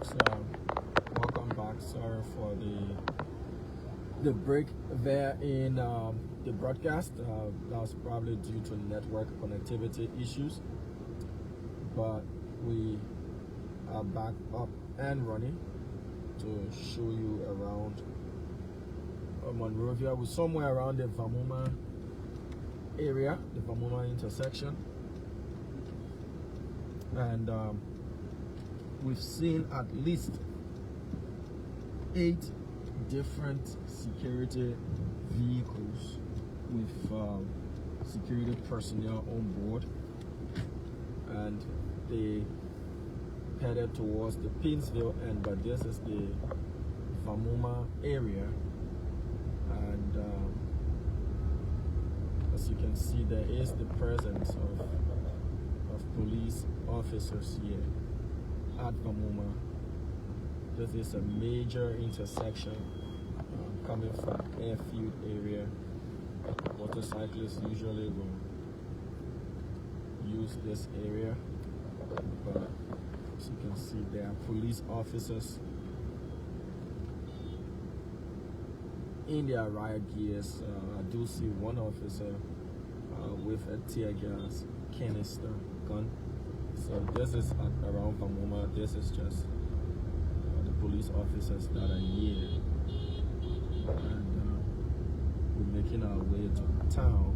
folks. Welcome back. Sorry for the break there in the broadcast. That was probably due to network connectivity issues, but we are back up and running to show you around Monrovia. We're somewhere around the Vamoma area, the Vamoma intersection, and we've seen at least 8 different security vehicles with security personnel on board, and they headed towards the Pinsville end, but this is the Vamoma area, and as you can see, there is the presence of police officers here at Vamoma. This is a major intersection coming from airfield area. Motorcyclists usually will use this area, but as you can see, there are police officers in their riot gears. I do see one officer with a tear gas canister gun. So this is around Vamoma. This is just the police officers that are here, and we're making our way to town.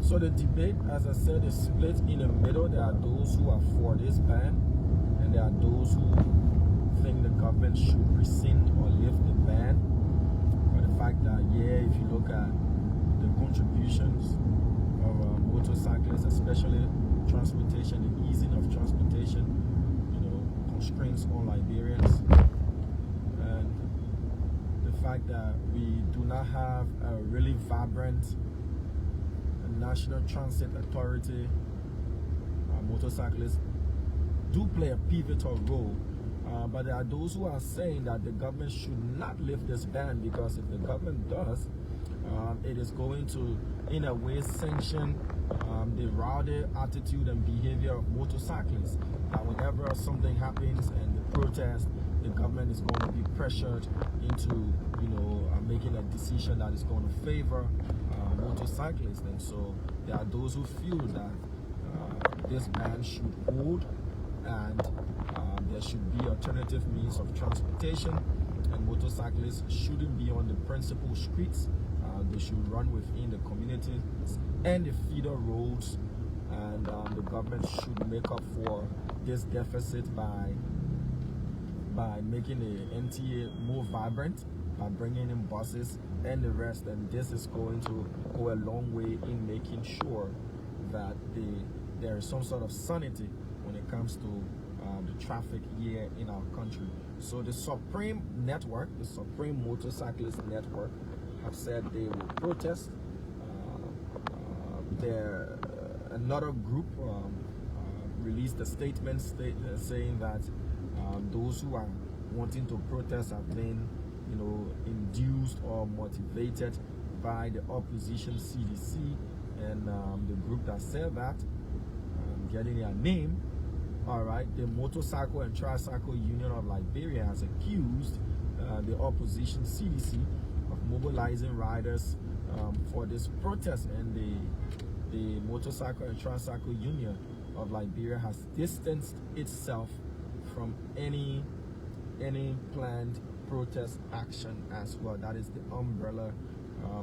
So the debate, as I said, is split in the middle. There are those who are for this ban, and there are those who think the government should rescind or lift the ban. But the fact that, if you look at the contributions of motorcyclists, especially transportation, the easing of transportation, constraints on Liberians, and the fact that we do not have a really vibrant National Transit Authority, motorcyclists do play a pivotal role. But there are those who are saying that the government should not lift this ban, because if the government does, it is going to, in a way, sanction the rowdy attitude and behavior of motorcyclists. And whenever something happens and the protest, the government is going to be pressured into, making a decision that is going to favor motorcyclists. And so there are those who feel that this ban should hold, and there should be alternative means of transportation, and motorcyclists shouldn't be on the principal streets. They should run within the communities and the feeder roads, and the government should make up for this deficit by making the NTA more vibrant, by bringing in buses and the rest. And this is going to go a long way in making sure that there is some sort of sanity when it comes to the traffic here in our country. So the Supreme Network, the Supreme Motorcyclist Network, have said they will protest. Another group released a statement saying that those who are wanting to protest have been, induced or motivated by the opposition CDC, and the group that said that, getting their name. All right, the Motorcycle and Tricycle Union of Liberia has accused the opposition CDC of mobilizing riders for this protest, and the Motorcycle and Tricycle Union of Liberia has distanced itself from any planned protest action as well. That is the umbrella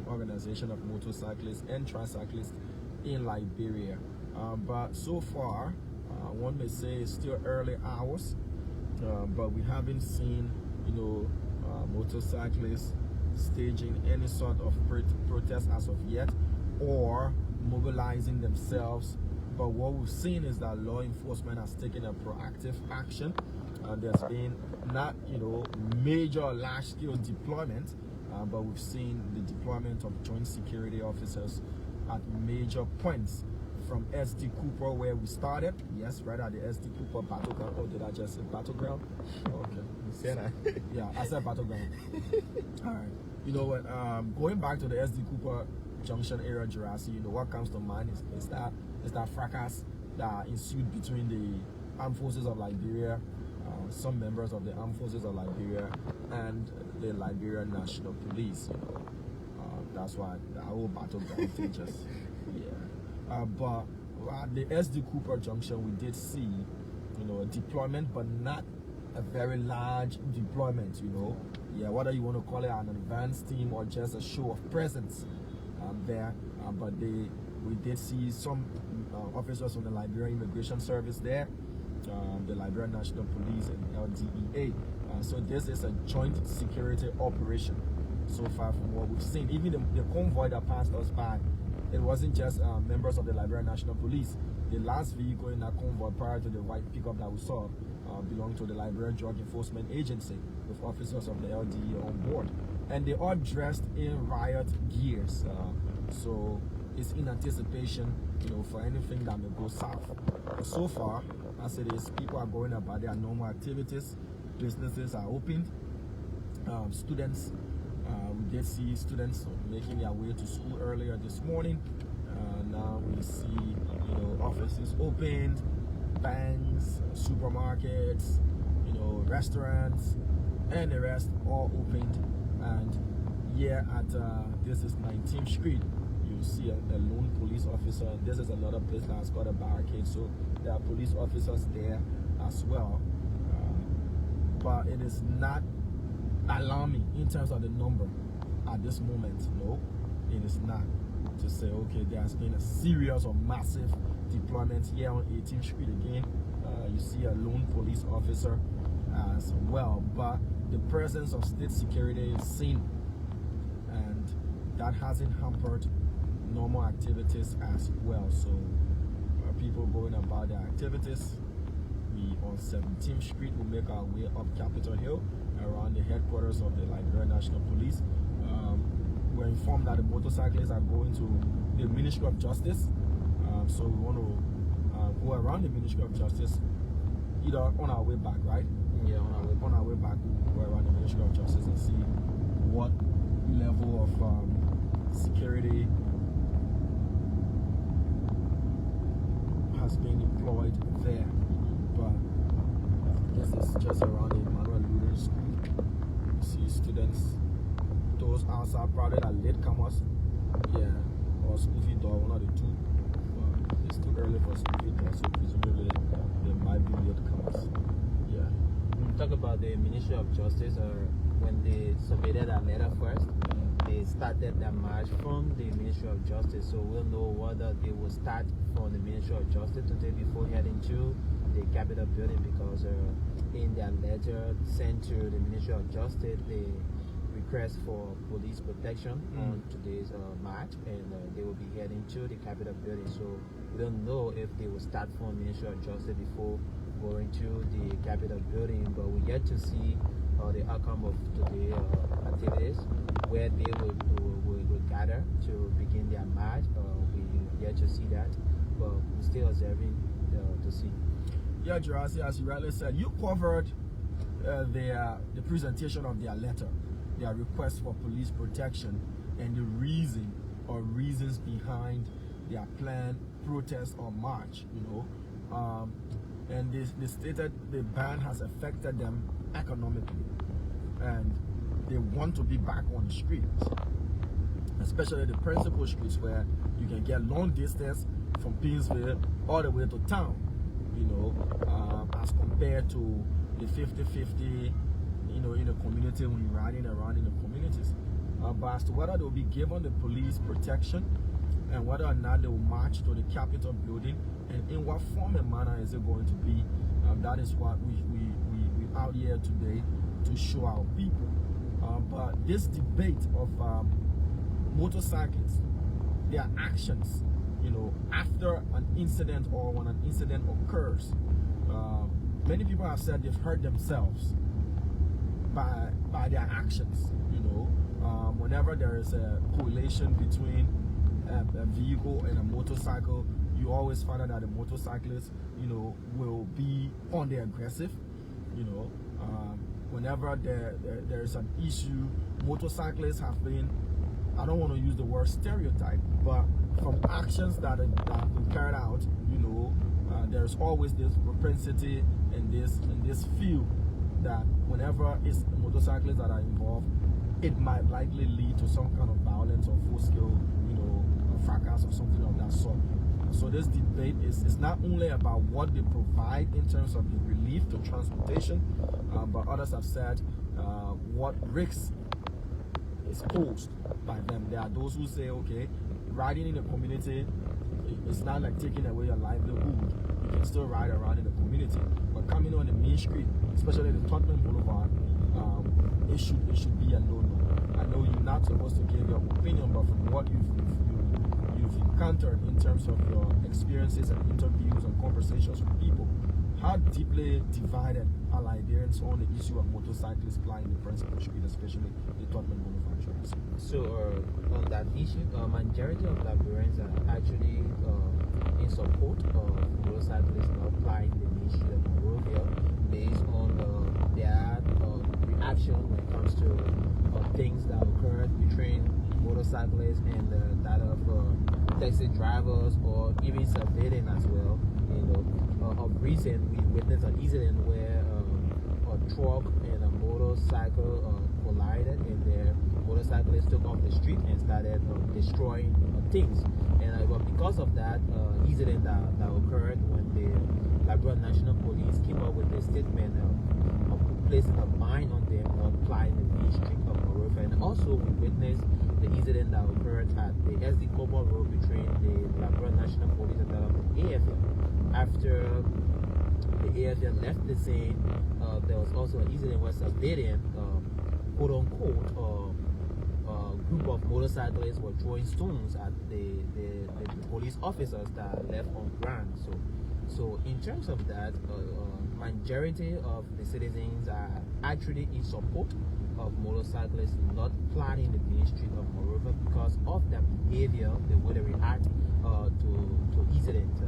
organization of motorcyclists and tricyclists in Liberia. But so far, one may say it's still early hours, but we haven't seen, motorcyclists staging any sort of protest as of yet, or mobilizing themselves. But what we've seen is that law enforcement has taken a proactive action. There's been not, major large-scale deployment, but we've seen the deployment of joint security officers at major points, from SD Cooper, where we started. Yes, right at the SD Cooper battleground. Oh, did I just say battleground? Okay. You said that? Yeah, I said battleground. All right. You know what? Going back to the SD Cooper Junction area, Jurassic, what comes to mind is that fracas that ensued between the armed forces of Liberia, some members of the armed forces of Liberia, and the Liberian National Police. That's why the whole battleground just but at the SD Cooper Junction, we did see, a deployment, but not a very large deployment. Whether you want to call it an advanced team or just a show of presence there, but we did see some officers from the Liberian Immigration Service there, the Liberian National Police and LDEA. So this is a joint security operation so far from what we've seen. Even the convoy that passed us by, it wasn't just members of the Liberian National Police. The last vehicle in that convoy prior to the white pickup that we saw belonged to the Liberian Drug Enforcement Agency with officers of the LDEA on board. And they are dressed in riot gears. So it's in anticipation, for anything that may go south. But so far, as it is, people are going about their normal activities. Businesses are opened. Students, we did see students making their way to school earlier this morning. Now we see, offices opened, banks, supermarkets, restaurants, and the rest all opened. And here at this is 19th Street, you see a lone police officer. This is another place that's got a barricade, so there are police officers there as well. But it is not alarming in terms of the number at this moment. No, it is not. To say, okay, there's been a serious or massive deployment here on 18th Street again. You see a lone police officer as well, but the presence of state security is seen, and that hasn't hampered normal activities as well. So people going about their activities. We on 17th Street will make our way up Capitol Hill around the headquarters of the Liberian National Police. We're informed that the motorcyclists are going to the Ministry of Justice, so we want to go around the Ministry of Justice either on our way back, right? Yeah, on our way back, we'll go around the Ministry of Justice and see what level of security has been employed there. But this is just around the Emmanuel Lutheran School. You see students. Those outside probably are latecomers, or school feed door, one of the two. But it's too early for school feed door, so presumably they might be latecomers. Yeah. When we talk about the Ministry of Justice, when they submitted a letter first, they started their march from the Ministry of Justice. So we'll know whether they will start from the Ministry of Justice today before heading to the Capitol building, because in their letter sent to the Ministry of Justice, they request for police protection on today's march, and they will be heading to the Capitol building. So we don't know if they will start from Ministry of Justice before going to the Capitol building, but we yet to see the outcome of today's activities, where they will gather to begin their march. We yet to see that, but we're still observing to see. Yeah, Jurassic, as you rightly said, you covered the presentation of their letter, their request for police protection, and the reason or reasons behind their planned protest or march, and they stated the ban has affected them economically, and they want to be back on the streets, especially the principal streets where you can get long distance from Pinsville all the way to town, as compared to the 50-50, in the community when you're riding around in the communities. But as to whether they will be given the police protection and whether or not they will march to the Capitol building and in what form and manner is it going to be, that is what we're out here today to show our people. But this debate of motorcyclists, their actions, after an incident or when an incident occurs, many people have said they've hurt themselves by their actions. Whenever there is a correlation between a vehicle and a motorcycle, you always find out that the motorcyclist, will be on the aggressive. Whenever there is an issue, motorcyclists have been, I don't want to use the word stereotype, but from actions that have been carried out, there's always this propensity in this field that whenever it's motorcyclists that are involved, it might likely lead to some kind of violence or full-scale, fracas or something of that sort. So this debate is not only about what they provide in terms of the relief to transportation, but others have said what risks is posed by them. There are those who say, okay, riding in the community, it's not like taking away your livelihood. You can still ride around in the community, but coming on the main street, especially the Tottenham Boulevard, it should be a no-no. I know you're not supposed to give your opinion, but from what you've encountered in terms of your experiences and interviews and conversations with people, how deeply divided are Liberians on the issue of motorcyclists plying the principal street, especially the Tottenham Boulevard tracks? So on that issue, majority of Liberians are actually in support of motorcyclists not plying the main street of Monrovia based on their reaction when it comes to things that occurred between motorcyclists and that of taxi drivers or even civilians as well. Of recent, we witnessed an incident where a truck and a motorcycle collided, and their motorcyclists took off the street and started destroying things. And but because of that incident that occurred, when the Liberia National Police came up with a statement of placing a ban on them not plying the main street of Monrovia. And also we witnessed the incident that occurred at the SD Kofa Road between the Liberia National Police and the AFL. After the AFL left the scene, there was also an incident where civilian, quote-unquote, group of motorcyclists were throwing stones at the police officers that left on ground. So in terms of that, majority of the citizens are actually in support of motorcyclists not planning the main street of Monrovia because of their behavior, the way they react to incidents.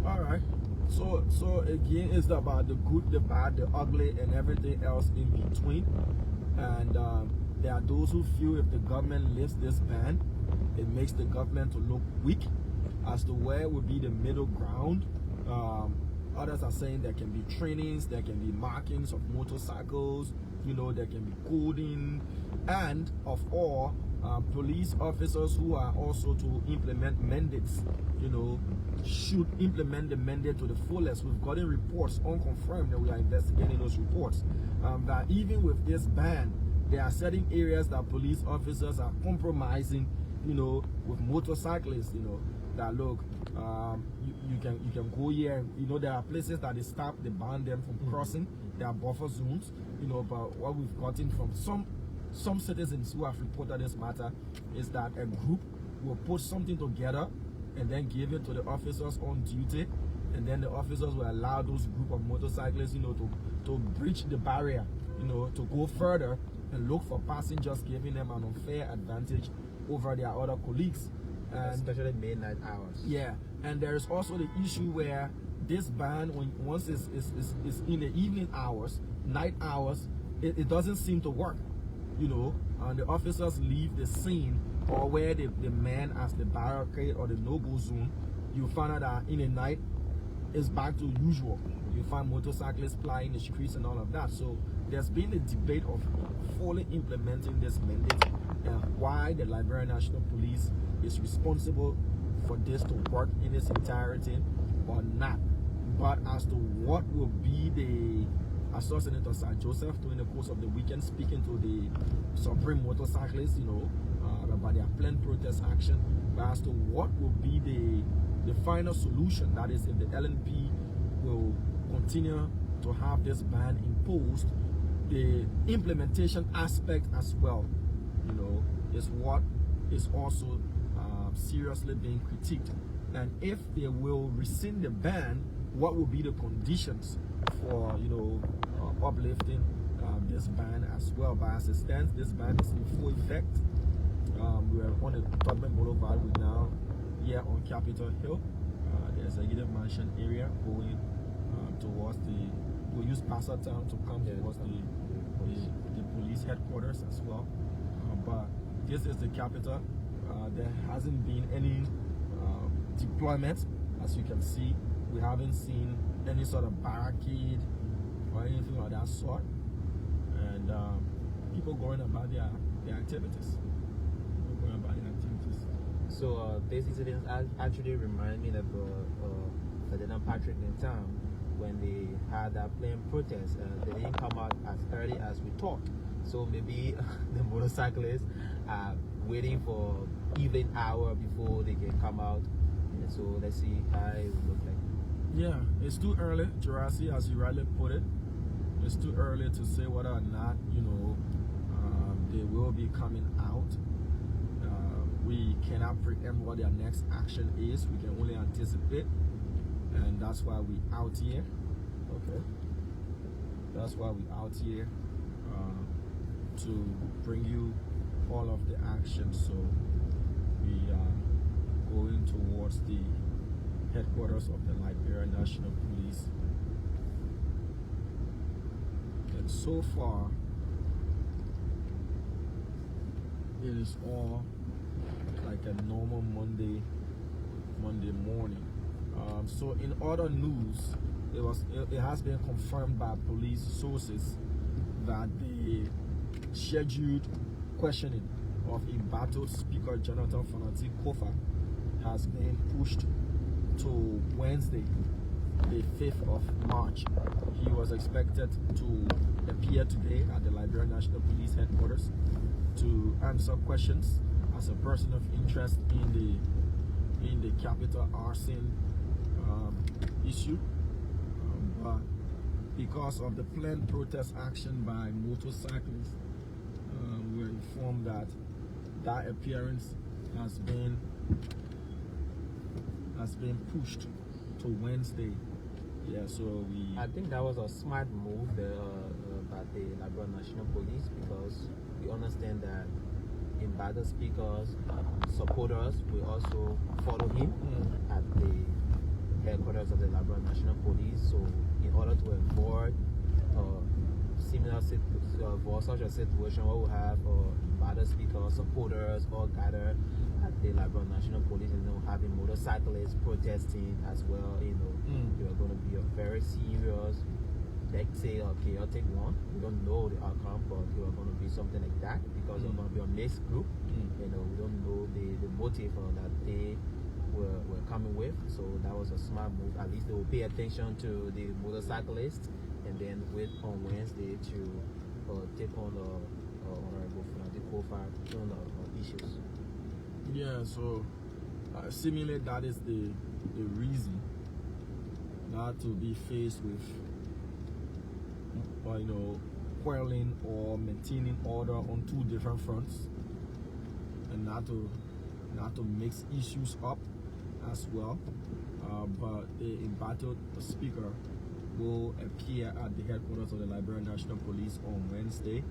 All right. So again, it's about the good, the bad, the ugly, and everything else in between. And there are those who feel if the government lifts this ban, it makes the government to look weak as to where would be the middle ground. Others are saying there can be trainings, there can be markings of motorcycles, there can be coding, and of all, police officers who are also to implement mandates, should implement the mandate to the fullest. We've gotten reports, unconfirmed, that we are investigating those reports, that even with this ban, there are certain areas that police officers are compromising, with motorcyclists, that look, you can go here. There are places that they stop, they ban them from crossing. There are buffer zones, but what we've gotten from some citizens who have reported this matter is that a group will put something together and then give it to the officers on duty, and then the officers will allow those group of motorcyclists, to breach the barrier, to go further and look for passengers, giving them an unfair advantage over their other colleagues. And especially midnight hours. Yeah, and there is also the issue where this ban, once it's in the evening hours, night hours, it doesn't seem to work, and the officers leave the scene or where the man as the barricade or the no-go zone. You find out that in the night, it's back to usual. You find motorcyclists plying the streets and all of that. So there's been a debate of fully implementing this mandate and why the Liberia National Police is responsible for this to work in its entirety or not. But as to what will be I saw Senator Sir Joseph during the course of the weekend speaking to the Supreme motorcyclists, about their planned protest action. But as to what will be the final solution, that is, if the LNP will continue to have this ban imposed, the implementation aspect as well, is what is also seriously being critiqued. And if they will rescind the ban, what will be the conditions for uplifting this ban as well? But as it stands, this ban is in full effect. We are on the Tottenham Boulevard. We're now here on Capitol Hill. There's a Executive Mansion area going towards we'll use Passer Town to come towards the police headquarters as well. But this is the capital. There hasn't been any deployment. As you can see, we haven't seen any sort of barricade or anything of that sort, and people going about their activities. So this incident actually remind me of Ferdinand Patrick Nentam when they had that plane protest. They didn't come out as early as we thought. So maybe the motorcyclists are waiting for evening hour before they can come out. And so let's see how it will look like. Yeah, it's too early, Jurassic, as you rightly put it. It's too early to say whether or not, they will be coming out. We cannot preempt what their next action is. We can only anticipate, and that's why we out here. Okay, that's why we out here to bring you all of the action. So we are going towards the headquarters of the Liberia National Police, and so far it is all like a normal Monday morning. So in other news, it has been confirmed by police sources that the scheduled questioning of embattled Speaker Jonathan Fanati Kofa has been pushed to Wednesday, the 5th of March. He was expected to appear today at the Liberia National Police headquarters to answer questions as a person of interest in the capital arson issue, but because of the planned protest action by motorcyclists, we were informed that appearance has been pushed to Wednesday. Yeah, so I think that was a smart move by the Liberia National Police, because we understand that embattled speakers, supporters will also follow him at the headquarters of the Liberia National Police. So in order to avoid such a situation where we have embattled speakers, supporters all gathered at the Liberia National Police, having motorcyclists protesting as well, they are going to be a very serious, let's say, a chaotic one. We don't know the outcome, but it was going to be something like that, because it's going to be a mixed group. We don't know the motive that they were coming with. So that was a smart move. At least they will pay attention to the motorcyclists, and then wait on Wednesday to take on the Honorable Fanati Kofa on the issues. Yeah, so seemingly that is the reason not to be faced with quelling or maintaining order on two different fronts, and not to mix issues up as well. But the embattled speaker will appear at the headquarters of the Liberia National Police on Wednesday,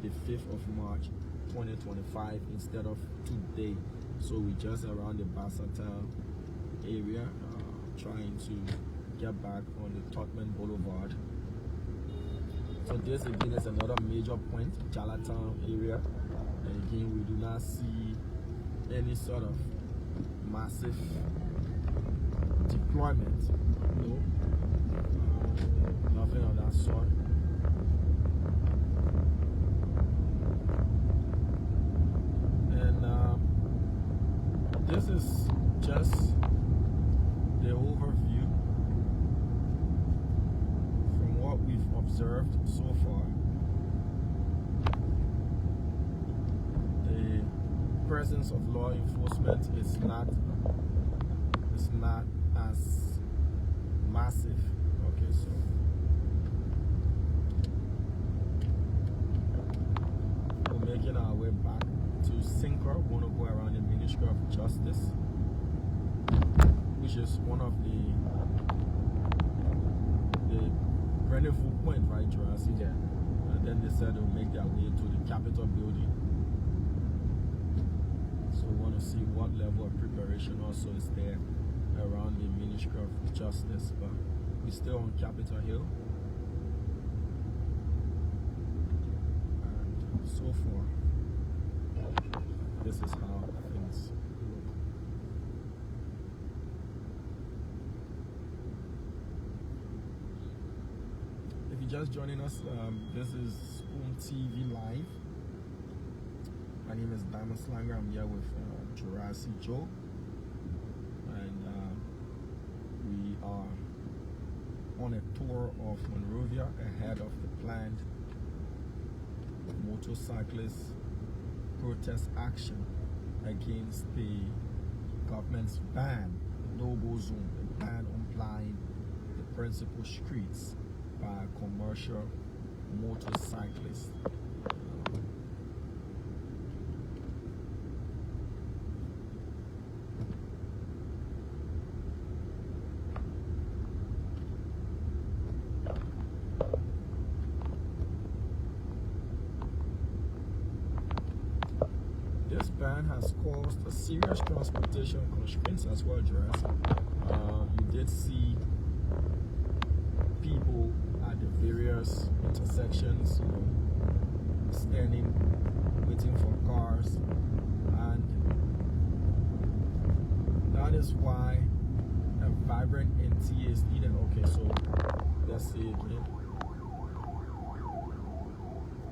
the 5th of March 2025, instead of today. So we just around the Town area, trying to get back on the Totman Boulevard. So this again is another major point, Town area, and again we do not see any sort of massive deployment, nothing of that sort. And this is just the overview from what we've observed so far. The presence of law enforcement is not as massive. Okay, so we're making our way back to Sinker. We're going to go around the Ministry of Justice, which is one of the rendezvous point, right, Jurassic? Yeah. And then they said they'll make their way to the Capitol building. So we want to see what level of preparation also is there around the Ministry of Justice, but we're still on Capitol Hill. And so far, this is how things look. just joining us, this is Spoon TV Live. My name is Diamond Slanger. I'm here with Jurassic Joe, and we are on a tour of Monrovia ahead of the planned motorcyclist protest action against the government's ban, no-go zone, the ban on plying the principal streets by commercial motorcyclists. This ban has caused a serious transportation constraints as well, Jurassic. You did see people at the various intersections, standing, waiting for cars, and that is why a vibrant NTA is needed. Okay, so let's see again.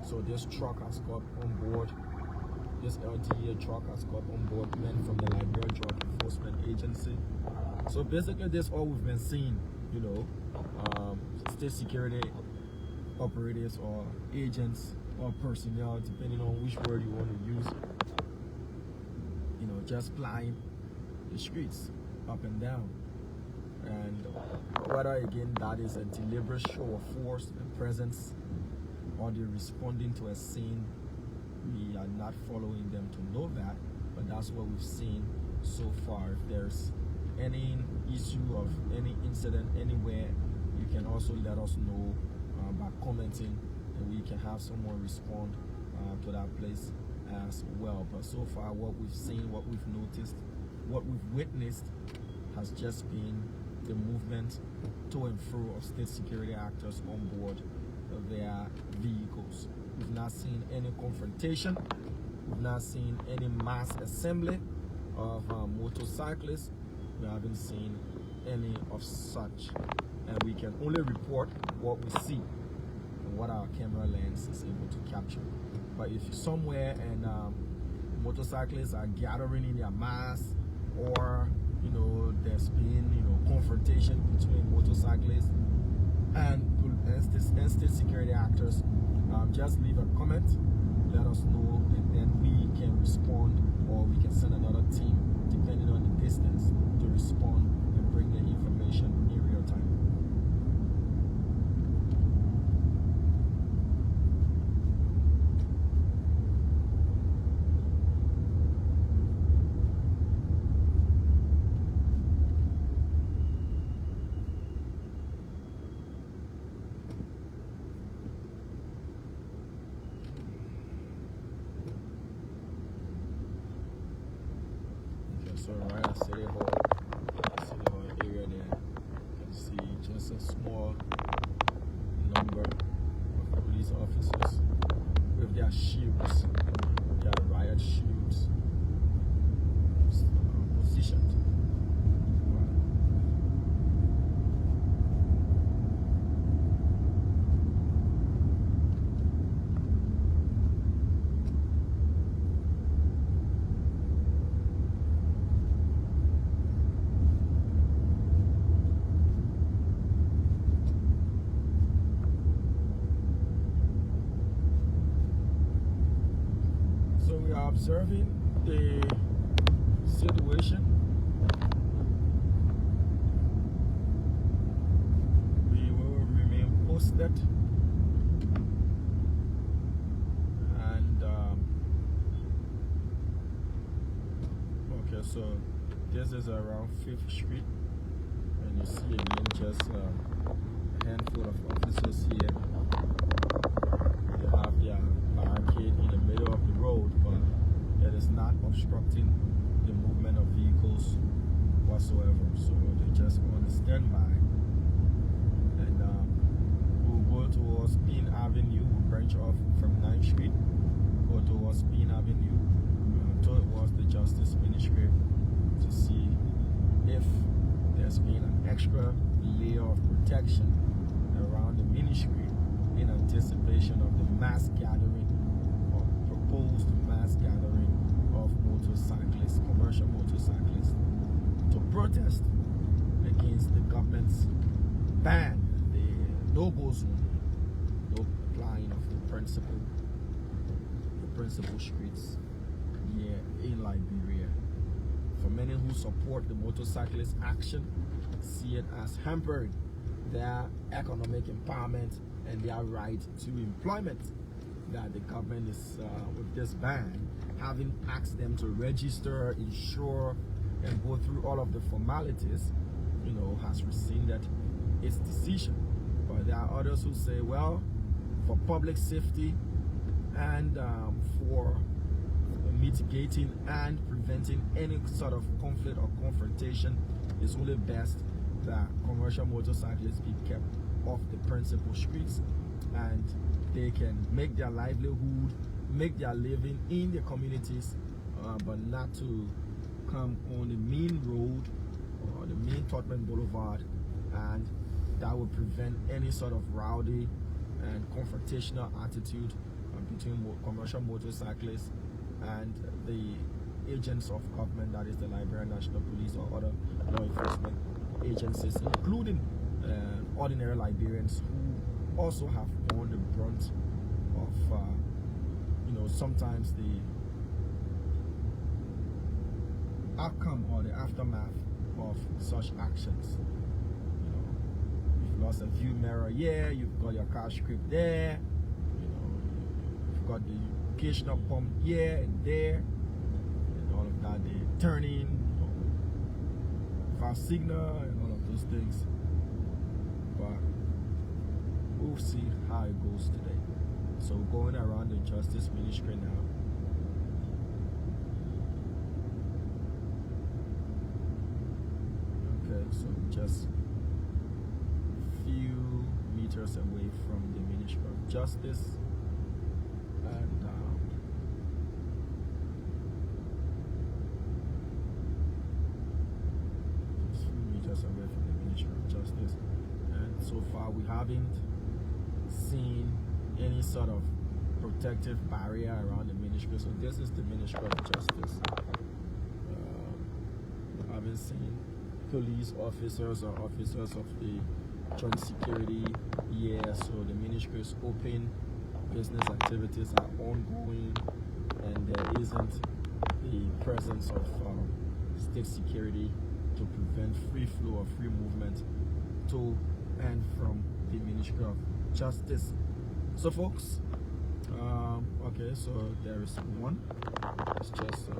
So this truck has got on board. This LTA truck has got on board men from the Liberia Drug Enforcement Agency. So basically, this is all we've been seeing, state security operatives or agents or personnel, depending on which word you want to use, just plying the streets up and down. And whether again that is a deliberate show of force and presence, or they're responding to a scene, we are not following them to know that, but that's what we've seen so far. If there's any issue of any incident anywhere, you can also let us know by commenting, and we can have someone respond to that place as well. But so far, what we've seen, what we've noticed, what we've witnessed has just been the movement to and fro of state security actors on board their vehicles. We've not seen any confrontation. We've not seen any mass assembly of motorcyclists. We haven't seen any of such. And we can only report what we see and what our camera lens is able to capture. But if somewhere and motorcyclists are gathering in their mass, or there's been confrontation between motorcyclists and state security actors, just leave a comment, let us know, and then we can respond, or we can send another team depending on the distance to respond and bring the information in real time. So right at City Hall area there, you can see just a small number of police officers with their shields, their riot shields, positioned. We are observing the situation. We will remain posted, and okay, so this is around 5th Street, and you see again just a handful of officers here. They have their barricade in the middle of the road, but it is not obstructing the movement of vehicles whatsoever. So they're just on standby. And we'll go towards Bean Avenue, we'll branch off from 9th Street, go towards Bean Avenue, towards the Justice Ministry, to see if there's been an extra layer of protection around the ministry in anticipation of the mass gathering or proposed mass gathering of motorcyclists, commercial motorcyclists, to protest against the government's ban, the no-go zone, no applying of the principal streets here in Liberia. For many who support the motorcyclist action, see it as hampering their economic empowerment and their right to employment, that the government is, with this ban, having asked them to register, insure, and go through all of the formalities, has rescinded its decision. But there are others who say, well, for public safety and for mitigating and preventing any sort of conflict or confrontation, it's only best that commercial motorcyclists be kept off the principal streets and they can make their livelihood, make their living in the communities, but not to come on the main road or the main Tottenham Boulevard, and that would prevent any sort of rowdy and confrontational attitude between commercial motorcyclists and the agents of government, that is the Liberian National Police or other law enforcement agencies, including ordinary Liberians who also have borne the brunt of sometimes the outcome or the aftermath of such actions. You've lost a view mirror here, you've got your car scraped there, you've got the occasional bump here and there, and all of that, the turning, fast signal, and all of those things. But we'll see how it goes today. So going around the Justice Ministry now. Okay, so just a few meters away from the Ministry of Justice, and just a few meters away from the Ministry of Justice, and so far we haven't seen any sort of protective barrier around the ministry. So this is the Ministry of Justice. I haven't seen police officers or officers of the joint security here. So the ministry is open, business activities are ongoing, and there isn't the presence of state security to prevent free flow or free movement to and from the Ministry of Justice. So folks, okay, so there is one. It's just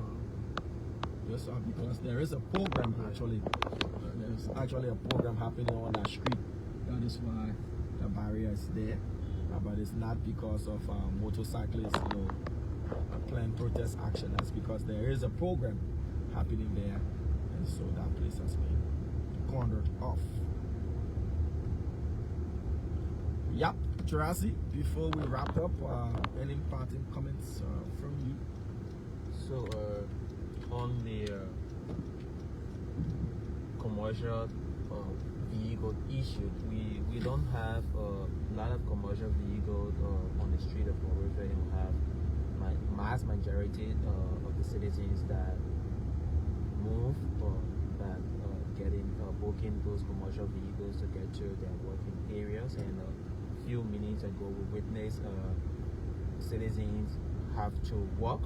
because there is a program actually. There's actually a program happening on that street. That is why the barrier is there. But it's not because of motorcyclists, planned protest action. That's because there is a program happening there, and so that place has been cornered off. Yep, Jurassic, before we wrap up, any parting comments from you? So, on the commercial vehicle issue, we don't have a lot of commercial vehicles on the street of Monrovia, and we have mass majority of the citizens that move or that booking those commercial vehicles to get to their working areas. And a few minutes ago we witnessed citizens have to walk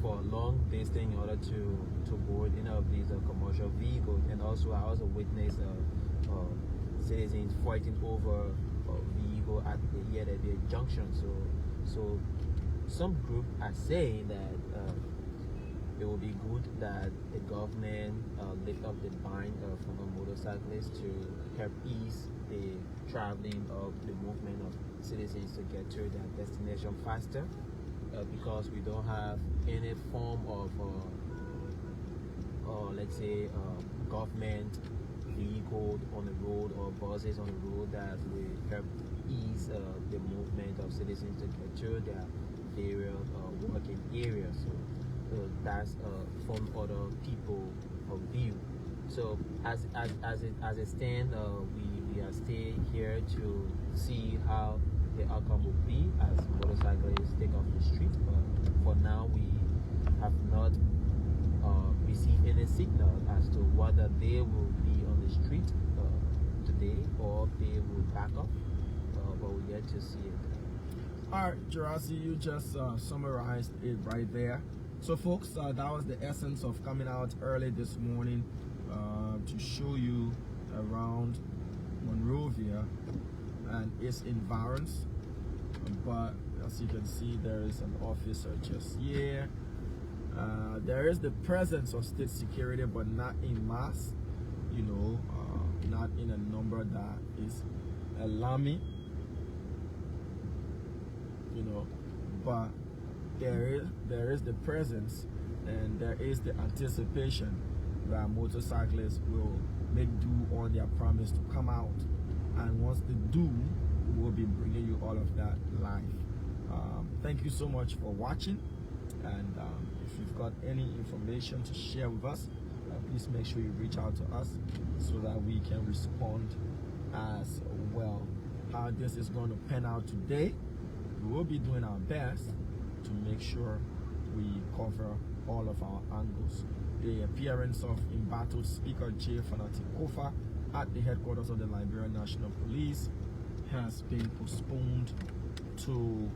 for a long distance in order to board any of these commercial vehicles. And also I also witnessed citizens fighting over a vehicle at the junction. So some group are saying that it would be good that the government lift up the ban from the motorcyclists to help ease the traveling of the movement of citizens to get to their destination faster, because we don't have any form of let's say government vehicle on the road or buses on the road that will help ease the movement of citizens to get to their various working areas. So that's from other people of view. So as it stands, we are staying here to see how the outcome will be as motorcyclists take off the street. But for now, we have not received any signal as to whether they will be on the street today or they will back up. But we yet to see it. All right, Gerasi, you just summarized it right there. So folks, that was the essence of coming out early this morning to show you around Monrovia and its environs. But as you can see, there is an officer just here. There is the presence of state security, but not in mass, you know, not in a number that is alarming, you know, but there is the presence and there is the anticipation that motorcyclists will make do on their promise to come out, and once they do, we'll be bringing you all of that live. Thank you so much for watching, and if you've got any information to share with us, please make sure you reach out to us so that we can respond as well. How this is going to pan out today, we will be doing our best to make sure we cover all of our angles. The appearance of embattled Speaker J. Fanatic Kofa at the headquarters of the Liberia National Police has been postponed to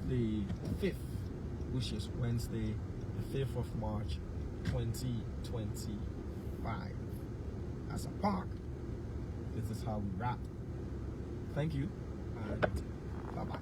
the 5th, which is Wednesday, the 5th of March 2025. As a park, this is how we wrap. Thank you, and bye-bye.